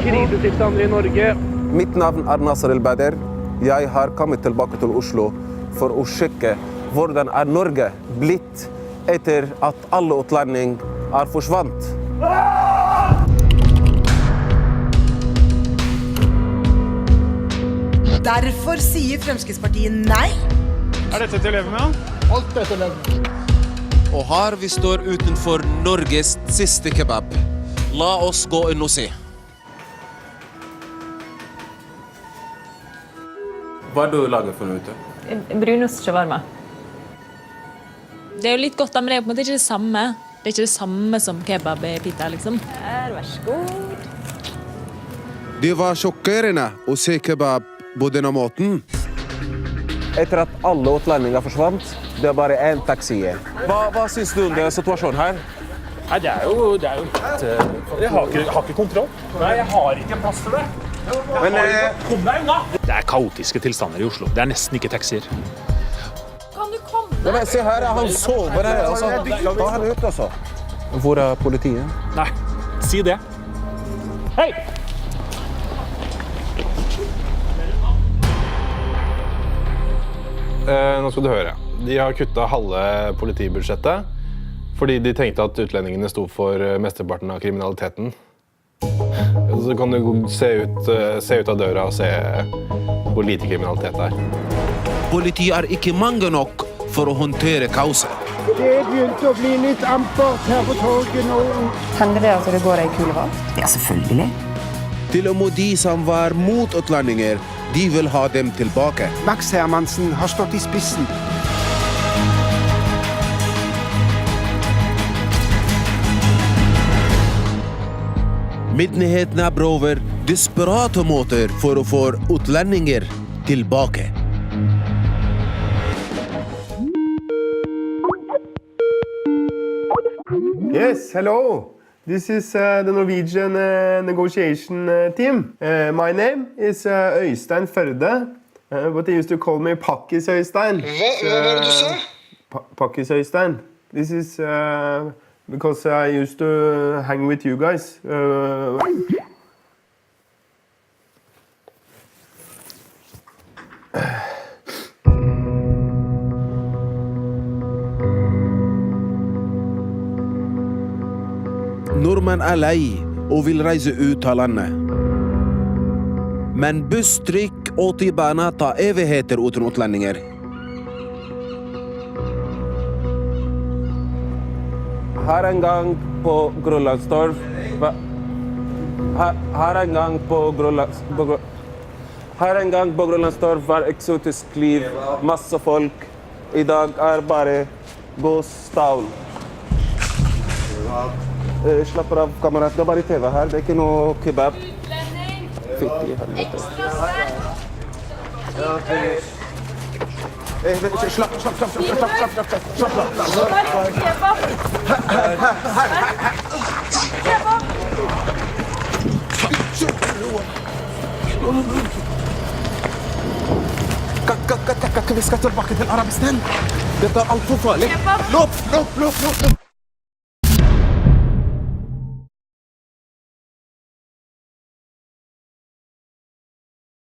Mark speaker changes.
Speaker 1: krisetilstander i Norge.
Speaker 2: Mitt navn er Nasser El-Bader. Jeg har kommet tilbake til Oslo for å sjekke hvordan er Norge blitt etter at alle utlending er forsvant.
Speaker 3: Derfor sier Fremskrittspartiet nei.
Speaker 1: Er dette til å leve med?
Speaker 4: Alt dette lever.
Speaker 5: Og her vi står utenfor Norges siste kebab. La oss gå inn og se.
Speaker 2: Hva er det du lager for noe ute?
Speaker 6: Brunost shawarma.
Speaker 7: Det er jo litt godt, men det er på en måte ikke det samme. Det er ikke det samme som kebab-pita, liksom.
Speaker 6: Vær så god.
Speaker 5: Det var sjokkerende å se kebab på denne måten.
Speaker 2: Etter at alle utlendinger forsvant, det er bare en taxi igjen. Hva synes du om den situasjonen her?
Speaker 1: Nei, det er jo litt... Jeg har ikke kontroll. Nei, jeg har ikke plass til det.
Speaker 2: Men,
Speaker 1: Kom deg unna! Det er kaotiske tilstander i Oslo. Det er nesten ikke taxier.
Speaker 7: Kan du komme?
Speaker 2: ja, men se her, han sover her. Altså. Ta han ut, altså. Hvor er politiet?
Speaker 1: Nei, si det. Hei!
Speaker 8: Nå skal du høre. De har kuttet halve politibudsjettet fordi de tenkte at utlendingene sto for mesteparten av kriminaliteten. Så kan du se ut av døra og se hvor lite kriminalitet det er.
Speaker 5: Politiet er ikke mange nok for å håndtere kaoset.
Speaker 4: Det begynte å bli litt ampert her på torget nå.
Speaker 9: Hender det at det går en kulevakt?
Speaker 3: Ja, selvfølgelig.
Speaker 5: Til og med de som var mot utlendinger, de vil ha dem tilbake.
Speaker 4: Max Hermansen har stått i spissen.
Speaker 5: Myndighetene prøver desperate måter for å få utlendinger tilbake.
Speaker 10: Yes, hello. This is the Norwegian negotiation team. My name is Øystein Førde, but they used to call me Pakkis Øystein.
Speaker 4: Hva var det du sa?
Speaker 10: Pakkis Øystein. This is because I used to hang with you guys.
Speaker 5: Nordmenn er lei og vil reise ut av landet. Men busstrikk og T-bane tar evigheter uten utlendinger.
Speaker 2: Her en gang på Grønlandstorv. Her en gang på Grønlandstorv var eksotisk liv, masse folk. I dag er bare gåstavn. Slapp av, kamerat. Det er bare TV her. Det er ikke noe kebab. Fitt i helvete.
Speaker 5: Vi skal tilbake til Arabistan. Dette er alt for farlig. Løp!